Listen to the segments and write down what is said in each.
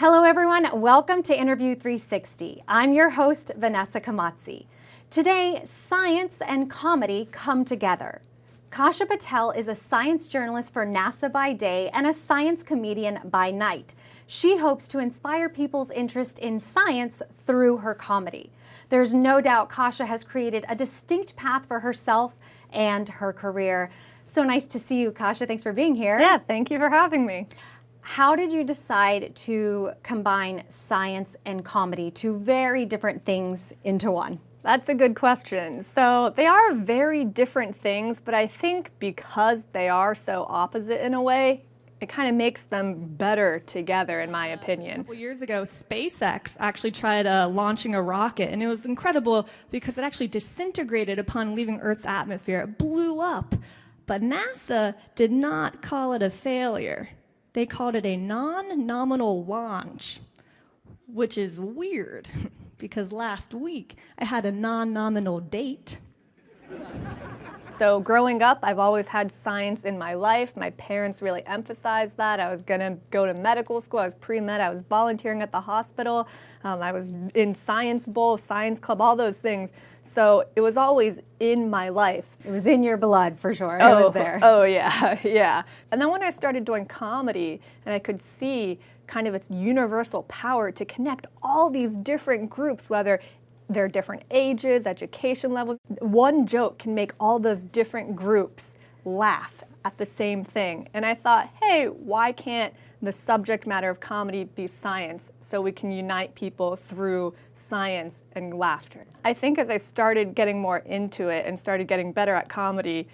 Hello everyone, welcome to Interview 360. I'm your host, Vanessa Kamatzi. Today, science and comedy come together. Kasha Patel is a science journalist for NASA by day and a science comedian by night. She hopes to inspire people's interest in science through her comedy. There's no doubt Kasha has created a distinct path for herself and her career. So nice to see you, Kasha. Thanks for being here. Yeah, thank you for having me. How did you decide to combine science and comedy, two very different things, into one? That's a good question. So they are very different things, but I think because they are so opposite in a way, it kind of makes them better together, in my opinion. A couple years ago, SpaceX actually tried launching a rocket, and it was incredible because it actually disintegrated upon leaving Earth's atmosphere. It blew up. But NASA did not call it a failure. They called it a non-nominal launch, which is weird because last week I had a non-nominal date. So growing up, I've always had science in my life. My parents really emphasized that. I was going to go to medical school. I was pre-med. I was volunteering at the hospital. I was in science bowl, science club, all those things. So it was always in my life. It was in your blood, for sure. It was there. Oh, yeah, yeah. And then when I started doing comedy and I could see kind of its universal power to connect all these different groups, whether they're different ages, education levels, one joke can make all those different groups laugh at the same thing. And I thought, hey, why can't the subject matter of comedy be science so we can unite people through science and laughter? I think as I started getting more into it and started getting better at comedy,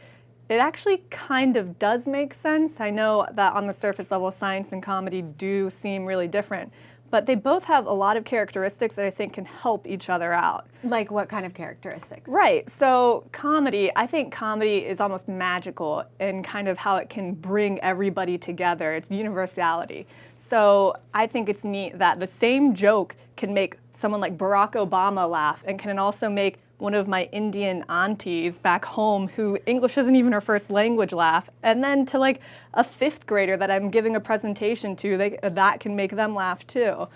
it actually kind of does make sense. I know that on the surface level, science and comedy do seem really different, but they both have a lot of characteristics that I think can help each other out. Like what kind of characteristics? Right, so comedy, I think comedy is almost magical in kind of how it can bring everybody together. It's universality. So I think it's neat that the same joke can make someone like Barack Obama laugh and can also make one of my Indian aunties back home who English isn't even her first language laugh, and then to like a fifth grader that I'm giving a presentation to, that can make them laugh too.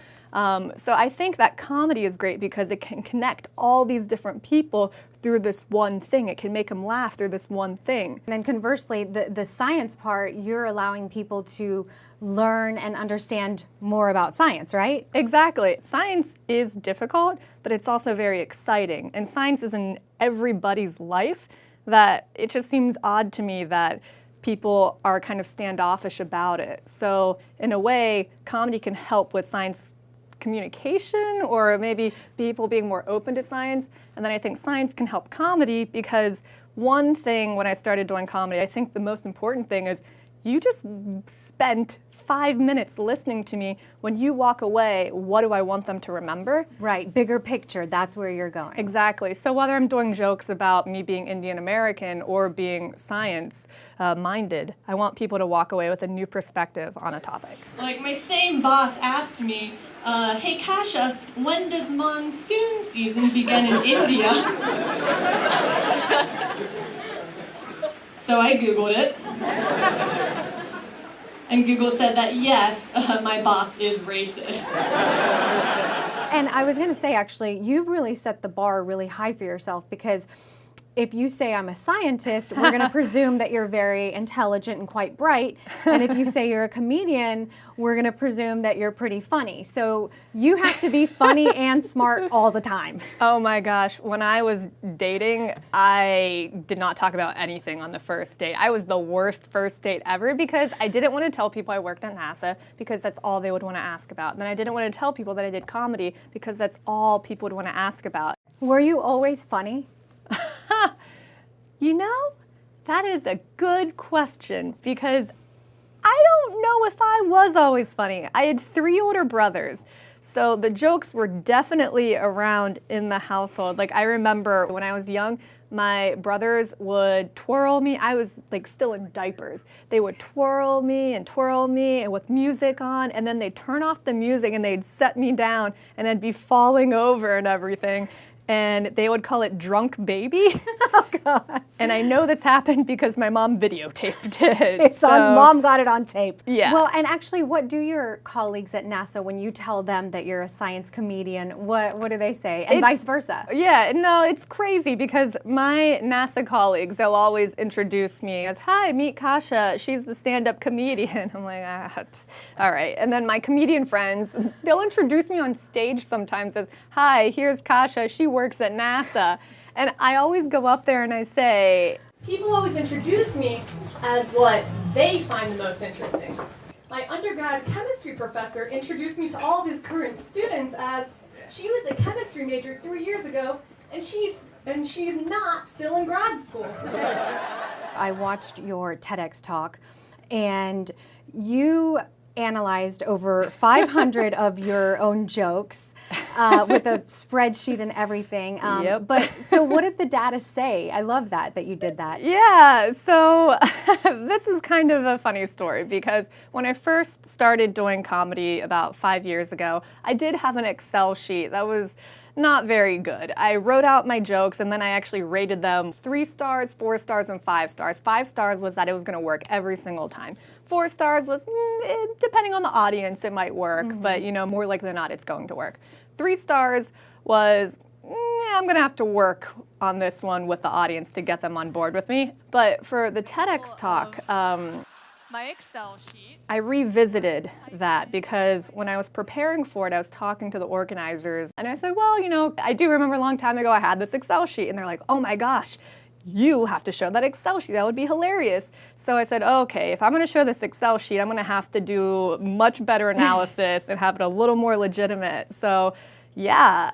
So I think that comedy is great because it can connect all these different people through this one thing. It can make them laugh through this one thing. And then conversely, the science part, you're allowing people to learn and understand more about science, right? Exactly. Science is difficult, but it's also very exciting. And science is in everybody's life that it just seems odd to me that people are kind of standoffish about it. So in a way, comedy can help with science communication or maybe people being more open to science. And then I think science can help comedy because one thing when I started doing comedy, I think the most important thing is you just spent 5 minutes listening to me. When you walk away, what do I want them to remember? Right, bigger picture, that's where you're going. Exactly. So whether I'm doing jokes about me being Indian American or being science minded, I want people to walk away with a new perspective on a topic. Like my same boss asked me, hey Kasha, when does monsoon season begin in India? So I Googled it. And Google said that yes, my boss is racist. And I was going to say, actually, you've really set the bar really high for yourself because if you say I'm a scientist, we're going to presume that you're very intelligent and quite bright. And if you say you're a comedian, we're going to presume that you're pretty funny. So you have to be funny and smart all the time. Oh my gosh. When I was dating, I did not talk about anything on the first date. I was the worst first date ever because I didn't want to tell people I worked at NASA because that's all they would want to ask about. And then I didn't want to tell people that I did comedy because that's all people would want to ask about. Were you always funny? You know, that is a good question because I don't know if I was always funny. I had 3 older brothers, so the jokes were definitely around in the household. Like I remember when I was young, my brothers would twirl me. I was like still in diapers. They would twirl me and with music on, and then they'd turn off the music and they'd set me down and I'd be falling over and everything. and they would call it drunk baby. Oh, God. And I know this happened because my mom videotaped it. It's on, Mom got it on tape. Yeah. Well, and actually, what do your colleagues at NASA, when you tell them that you're a science comedian, what do they say? And vice versa? Yeah, no, it's crazy because my NASA colleagues, they'll always introduce me as, hi, meet Kasha, she's the stand-up comedian. I'm like, all right. And then my comedian friends, they'll introduce me on stage sometimes as, hi, here's Kasha, she works at NASA. And I always go up there and I say, People always introduce me as what they find the most interesting. My undergrad chemistry professor introduced me to all of his current students as, she was a chemistry major 3 years ago, and she's not still in grad school. I watched your TEDx talk, and you analyzed over 500 of your own jokes with a spreadsheet and everything. Yep. But so what did the data say? I love that you did that. yeah, so this is kind of a funny story because when I first started doing comedy about 5 years ago, I did have an Excel sheet that was not very good. I wrote out my jokes and then I actually rated them 3 stars, 4 stars, and 5 stars. 5 stars was that it was going to work every single time. 4 stars was, depending on the audience, it might work, but more likely than not, it's going to work. 3 stars was, I'm going to have to work on this one with the audience to get them on board with me. But for the TEDx talk, My Excel sheet. I revisited that because when I was preparing for it, I was talking to the organizers and I said, well, I do remember a long time ago I had this Excel sheet. And they're like, oh my gosh, you have to show that Excel sheet. That would be hilarious. So I said, okay, if I'm going to show this Excel sheet, I'm going to have to do much better analysis and have it a little more legitimate. So yeah.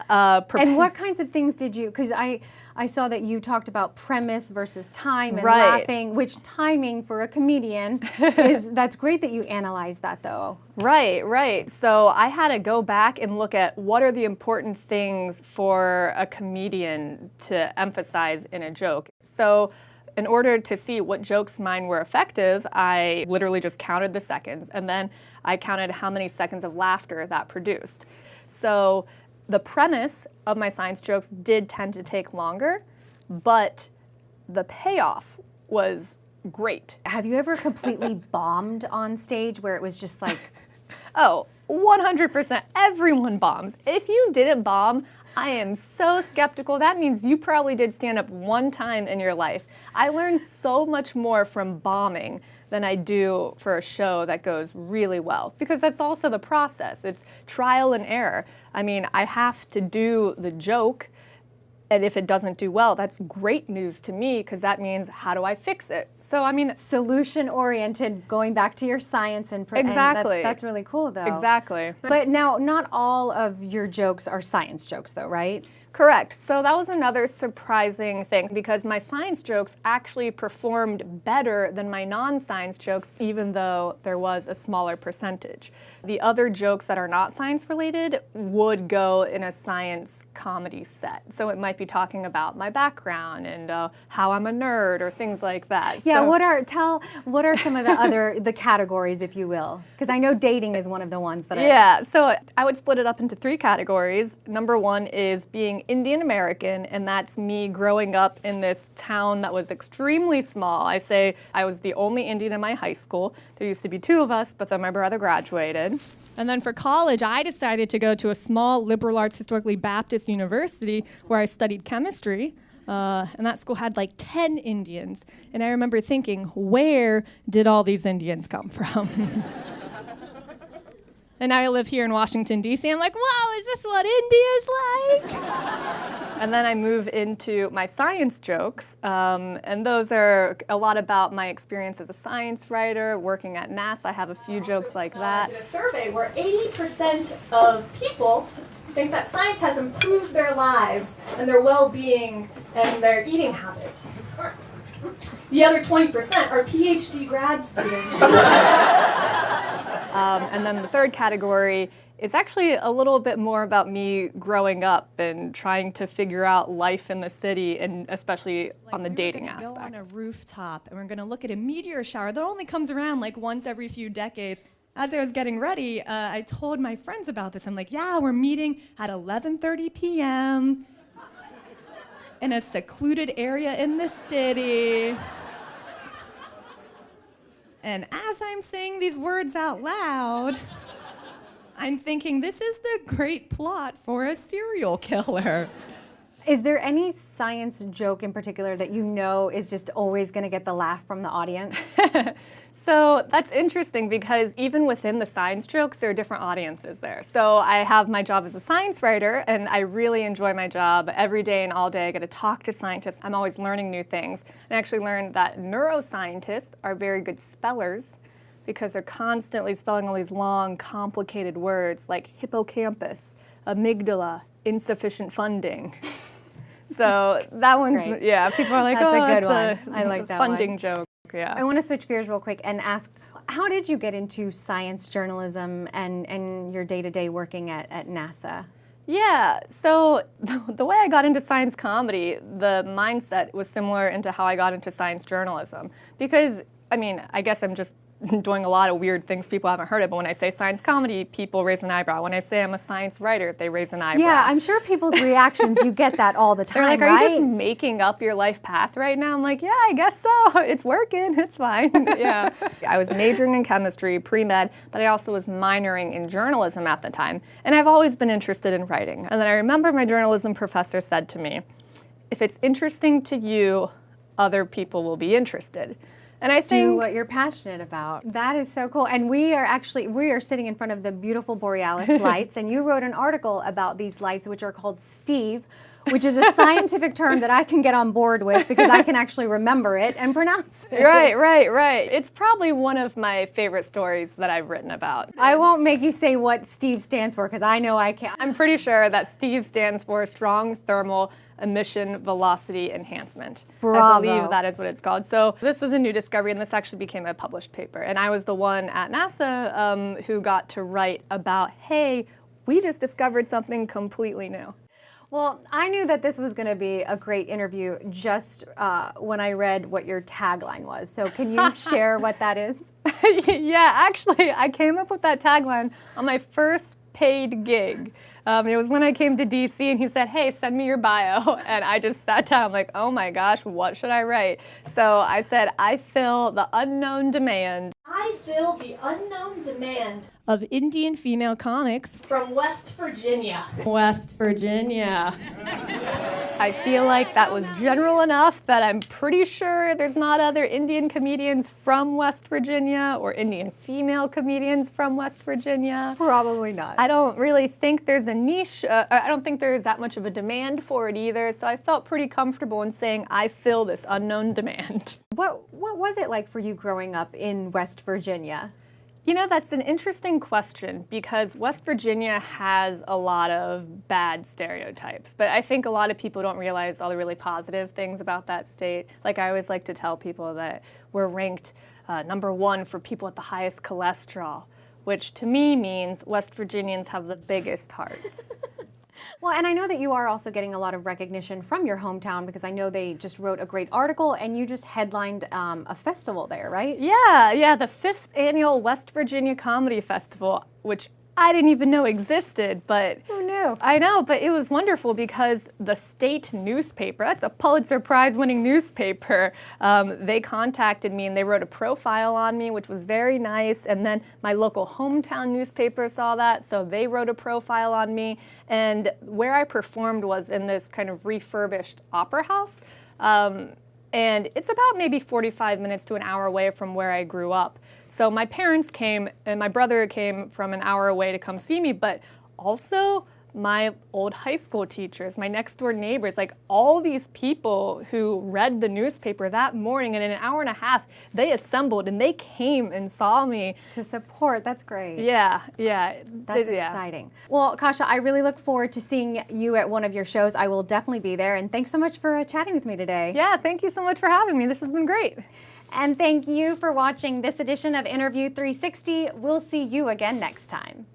And what kinds of things did you, because I saw that you talked about premise versus time and Right. laughing, which timing for a comedian that's great that you analyzed that though. Right. So I had to go back and look at what are the important things for a comedian to emphasize in a joke. So in order to see what jokes mine were effective, I literally just counted the seconds and then I counted how many seconds of laughter that produced. So the premise of my science jokes did tend to take longer, but the payoff was great. Have you ever completely bombed on stage where it was just like, Oh, 100%. Everyone bombs. If you didn't bomb, I am so skeptical. That means you probably did stand up one time in your life. I learned so much more from bombing than I do for a show that goes really well, because that's also the process. It's trial and error. I mean, I have to do the joke, and if it doesn't do well, that's great news to me, because that means how do I fix it? So, I mean, solution-oriented, going back to your science and Exactly. And that's really cool though. exactly. But now, not all of your jokes are science jokes though, right? Correct. So that was another surprising thing because my science jokes actually performed better than my non-science jokes, even though there was a smaller percentage. The other jokes that are not science related would go in a science comedy set. So it might be talking about my background and how I'm a nerd or things like that. Yeah, So, what are some of the categories, if you will? Because I know dating is one of the ones that yeah, so I would split it up into 3 categories. Number 1 is being Indian American, and that's me growing up in this town that was extremely small. I say I was the only Indian in my high school. There used to be 2 of us, but then my brother graduated. And then for college, I decided to go to a small liberal arts historically Baptist university where I studied chemistry. And that school had like 10 Indians. And I remember thinking, where did all these Indians come from? And now I live here in Washington, D.C. I'm like, wow, is this what India's like? And then I move into my science jokes, and those are a lot about my experience as a science writer, working at NASA. I have a few jokes like that. Did a survey where 80% of people think that science has improved their lives and their well-being and their eating habits. The other 20% are PhD grad students. And then the third category is actually a little bit more about me growing up and trying to figure out life in the city, and especially on the dating aspect. We're going to go on a rooftop and we're going to look at a meteor shower that only comes around like once every few decades. As I was getting ready, I told my friends about this. I'm like, yeah, we're meeting at 11:30 p.m. in a secluded area in the city. And as I'm saying these words out loud, I'm thinking this is the great plot for a serial killer. Is there any science joke in particular that you know is just always going to get the laugh from the audience? So that's interesting because even within the science jokes, there are different audiences there. So I have my job as a science writer, and I really enjoy my job. Every day and all day, I get to talk to scientists. I'm always learning new things. And I actually learned that neuroscientists are very good spellers because they're constantly spelling all these long, complicated words like hippocampus, amygdala, insufficient funding. So that one's, Great. yeah, people are like, That's oh, a good that's one. a I like that funding one. joke. Yeah. I want to switch gears real quick and ask, how did you get into science journalism and your day-to-day working at NASA? Yeah, so the way I got into science comedy, the mindset was similar into how I got into science journalism. Because, I mean, I guess I'm just doing a lot of weird things people haven't heard of, but when I say science comedy, people raise an eyebrow. When I say I'm a science writer, they raise an eyebrow. Yeah, I'm sure people's reactions, you get that all the time, They're like, are right? you just making up your life path right now? I'm like, yeah, I guess so. It's working. It's fine. Yeah. I was majoring in chemistry, pre-med, but I also was minoring in journalism at the time. And I've always been interested in writing. And then I remember my journalism professor said to me, if it's interesting to you, other people will be interested. And I think do what you're passionate about. That is so cool. And we are sitting in front of the beautiful Borealis lights, and you wrote an article about these lights, which are called Steve, which is a scientific term that I can get on board with because I can actually remember it and pronounce it. Right. It's probably one of my favorite stories that I've written about. I won't make you say what Steve stands for because I know I can't. I'm pretty sure that Steve stands for Strong Thermal Emission Velocity Enhancement. Bravo. I believe that is what it's called. So this was a new discovery, and this actually became a published paper. And I was the one at NASA who got to write about, hey, we just discovered something completely new. Well, I knew that this was going to be a great interview just when I read what your tagline was. So can you share what that is? Yeah, actually, I came up with that tagline on my first paid gig. It was when I came to DC and he said, hey, send me your bio. And I just sat down, I'm like, oh my gosh, what should I write? So I said, I fill the unknown demand. I fill the unknown demand Of Indian female comics. from West Virginia. West Virginia. I feel like that was general enough that I'm pretty sure there's not other Indian comedians from West Virginia or Indian female comedians from West Virginia. Probably not. I don't really think there's a niche. I don't think there's that much of a demand for it either. So I felt pretty comfortable in saying I fill this unknown demand. What was it like for you growing up in West Virginia? You know, that's an interesting question because West Virginia has a lot of bad stereotypes, but I think a lot of people don't realize all the really positive things about that state. Like I always like to tell people that we're ranked #1 for people with the highest cholesterol, which to me means West Virginians have the biggest hearts. Well, and I know that you are also getting a lot of recognition from your hometown because I know they just wrote a great article and you just headlined a festival there, right? Yeah, the 5th annual West Virginia Comedy Festival, which I didn't even know existed, but Who knew? I know, but it was wonderful because the state newspaper, that's a Pulitzer Prize winning newspaper, they contacted me and they wrote a profile on me, which was very nice. And then my local hometown newspaper saw that, so they wrote a profile on me. And where I performed was in this kind of refurbished opera house. And it's about maybe 45 minutes to an hour away from where I grew up. So my parents came and my brother came from an hour away to come see me, but also my old high school teachers, my next door neighbors, like all these people who read the newspaper that morning, and in an hour and a half, they assembled and they came and saw me. To support, that's great. Yeah. That's exciting. Well, Kasha, I really look forward to seeing you at one of your shows. I will definitely be there, and thanks so much for chatting with me today. Yeah, thank you so much for having me. This has been great. And thank you for watching this edition of Interview 360. We'll see you again next time.